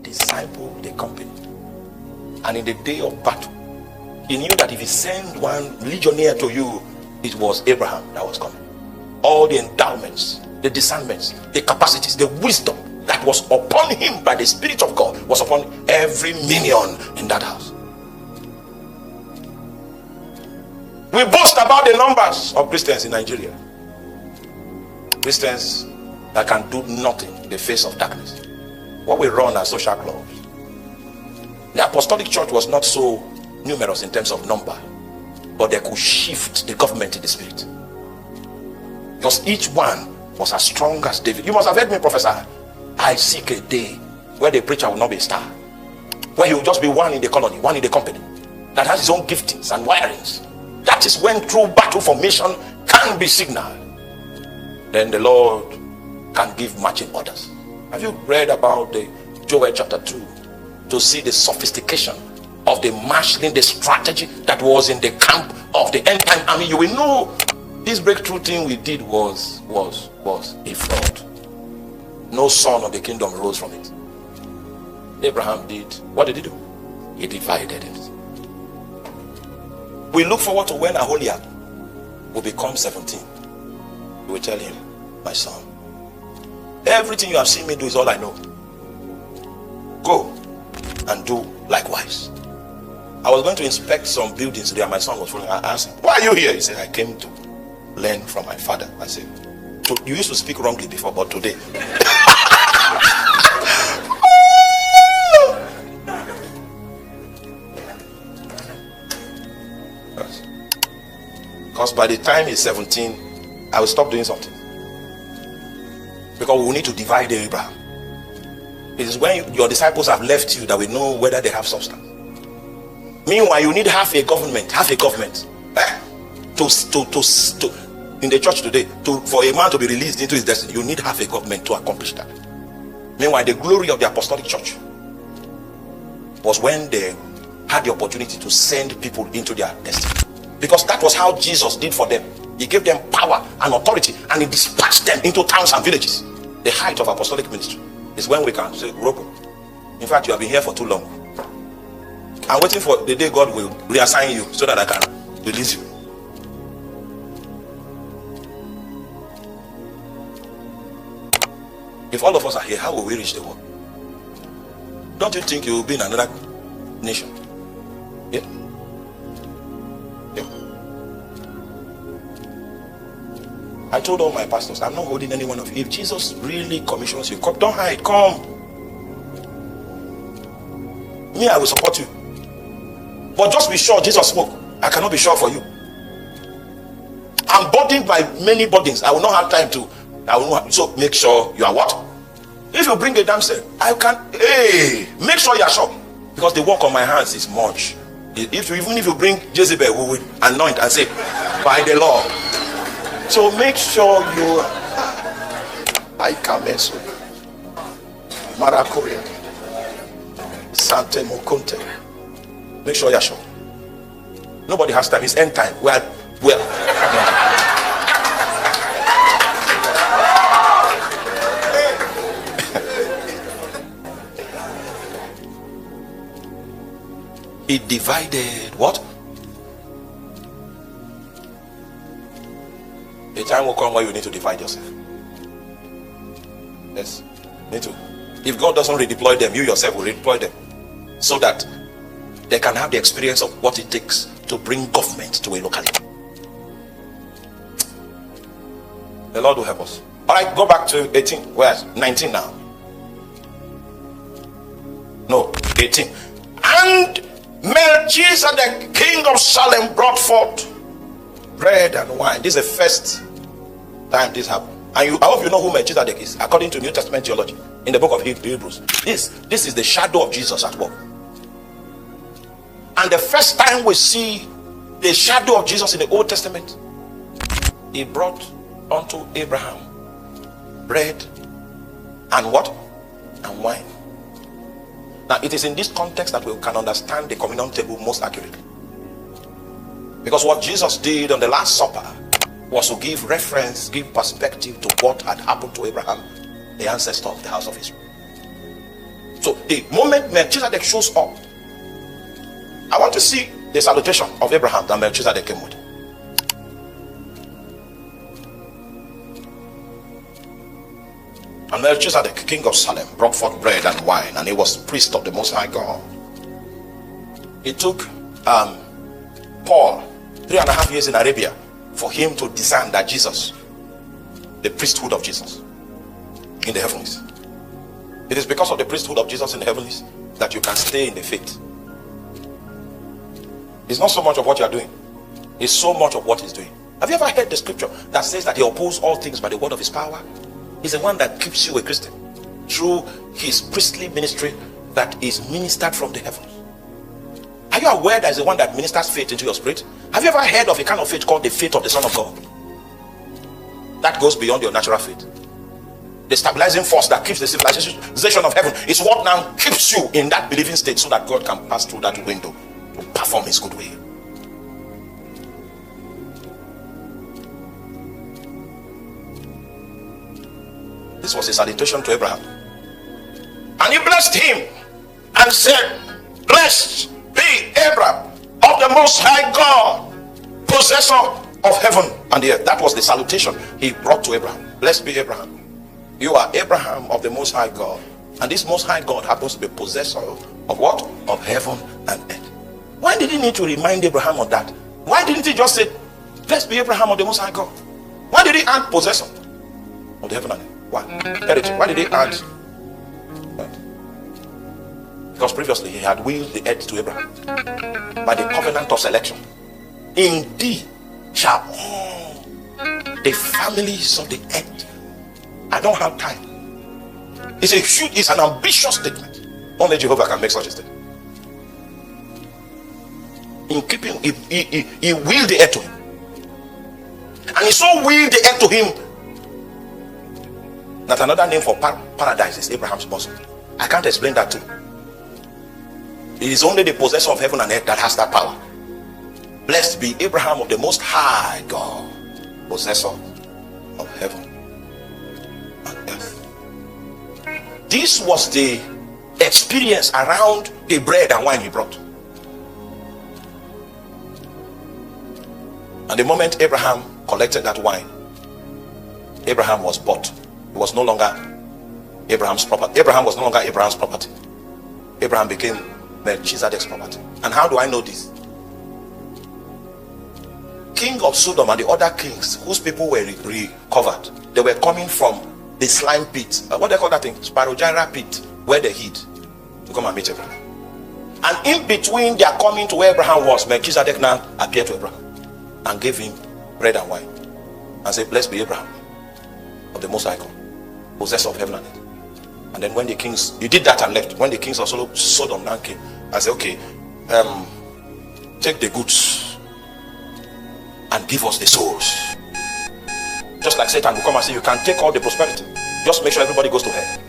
disciple the company. And in the day of battle, he knew that if he sent one legionnaire to you, it was Abraham that was coming. All the endowments, the discernments, the capacities, the wisdom that was upon him by the Spirit of God was upon every minion in that house. We boast about the numbers of Christians in Nigeria. Christians that can do nothing in the face of darkness. What we run are social clubs. The Apostolic Church was not so numerous in terms of number, but they could shift the government in the spirit. Because each one was as strong as David. You must have heard me prophesy. I seek a day where the preacher will not be a star, where he will just be one in the colony, one in the company, that has his own giftings and wirings. That is when true battle formation can be signaled. Then the Lord can give marching orders. Have you read about the Joel chapter 2 to see the sophistication of the marshalling, the strategy that was in the camp of the end time army? You will know this breakthrough thing we did was a fraud. No son of the kingdom rose from it. Abraham did. What did he do? He divided it. We look forward to when Aholiab will become 17. We will tell him, my son, everything you have seen me do is all I know. Go and do likewise. I was going to inspect some buildings there. My son was following. I asked him, why are you here? He said, I came to learn from my father. I said, you used to speak wrongly before, but today. Because by the time he's 17, I will stop doing something. Because we need to divide Abraham. It is when your disciples have left you that we know whether they have substance. Meanwhile, you need half a government. In the church today, for a man to be released into his destiny, you need half a government to accomplish that. Meanwhile, the glory of the Apostolic Church was when they had the opportunity to send people into their destiny. Because that was how Jesus did for them. He gave them power and authority, and he dispatched them into towns and villages. The height of apostolic ministry is when we can say, Roko, in fact, you have been here for too long. I'm waiting for the day God will reassign you so that I can release you. If all of us are here, how will we reach the world? Don't you think you will be in another nation? Yeah. I told all my pastors, I'm not holding any one of you. If Jesus really commissions you, come, don't hide, come. Me, I will support you. But just be sure Jesus spoke. I cannot be sure for you. I'm burdened by many burdens. I will not have time to. So make sure you are what? If you bring a damsel, I can. Hey, make sure you are sure. Because the work on my hands is much. Even if you bring Jezebel, who will anoint and say, by the law. So make sure you. I come so. Marakoria. Sante Mokunte. Make sure you're sure. Nobody has time. It's end time. Well. He divided what? A time will come where you need to divide yourself. Yes, need to. If God doesn't redeploy them, you yourself will redeploy them, so that they can have the experience of what it takes to bring government to a locality. The Lord will help us. All right, go back to 18. Where's 19 now? No, 18. And Melchizedek, king of Salem, brought forth bread and wine. This is the first time this happened. And I hope you know who Melchizedek is, according to New Testament theology, in the book of Hebrews. This is the shadow of Jesus at work. And the first time we see the shadow of Jesus in the Old Testament, he brought unto Abraham bread and what? And wine. Now it is in this context that we can understand the communion table most accurately. Because what Jesus did on the Last Supper was to give reference, give perspective to what had happened to Abraham, the ancestor of the house of Israel. So the moment Melchizedek shows up, I want to see the salutation of Abraham that Melchizedek came with. And Melchizedek, king of Salem, brought forth bread and wine, and he was priest of the Most High God. It took Paul 3.5 years in Arabia for him to discern that Jesus, the priesthood of Jesus in the heavens. It is because of the priesthood of Jesus in the heavens that you can stay in the faith. It's not so much of what you are doing, it's so much of what he's doing. Have you ever heard the scripture that says that he opposes all things by the word of his power? He's the one that keeps you a Christian through his priestly ministry that is ministered from the heavens. Are you aware that is the one that ministers faith into your spirit? Have you ever heard of a kind of faith called the faith of the Son of God? That goes beyond your natural faith. The stabilizing force that keeps the civilization of heaven is what now keeps you in that believing state, so that God can pass through that window to perform his good will. This was a salutation to Abraham. And he blessed him and said, "Blessed be Abraham of the Most High God, possessor of heaven and the earth." That was the salutation he brought to Abraham. Blessed be Abraham. You are Abraham of the Most High God. And this Most High God happens to be possessor of what? Of heaven and earth. Why did he need to remind Abraham of that? Why didn't he just say, "Blessed be Abraham of the Most High God"? Why did he add possessor of the heaven and earth? Why? Heritage. Why did he add that? Because previously he had willed the earth to Abraham by the covenant of selection. In thee shall all the families of the earth. I don't have time. It's a huge, it's an ambitious statement. Only Jehovah can make such a statement. In keeping, he willed the earth to him. And he so willed the earth to him that another name for paradise is Abraham's bosom. I can't explain that too. It is only the possessor of heaven and earth that has that power. Blessed be Abraham of the Most High God, possessor of heaven and earth. This was the experience around the bread and wine he brought. And the moment Abraham collected that wine, Abraham was bought. It was no longer Abraham's property. Abraham was no longer Abraham's property. Abraham became Melchizedek's property. And how do I know this? King of Sodom and the other kings whose people were recovered, they were coming from the slime pit. What they call that thing? Sparrogyra pit, where they hid to come and meet Abraham. And in between their coming to where Abraham was, Melchizedek now appeared to Abraham and gave him bread and wine and said, "Blessed be Abraham of the Most High God, possessor of heaven and earth." And then when the kings, he did that and left. When the kings of Sodom now came, I said, "Okay, take the goods and give us the souls." Just like Satan will come and say, "You can take all the prosperity, just make sure everybody goes to hell."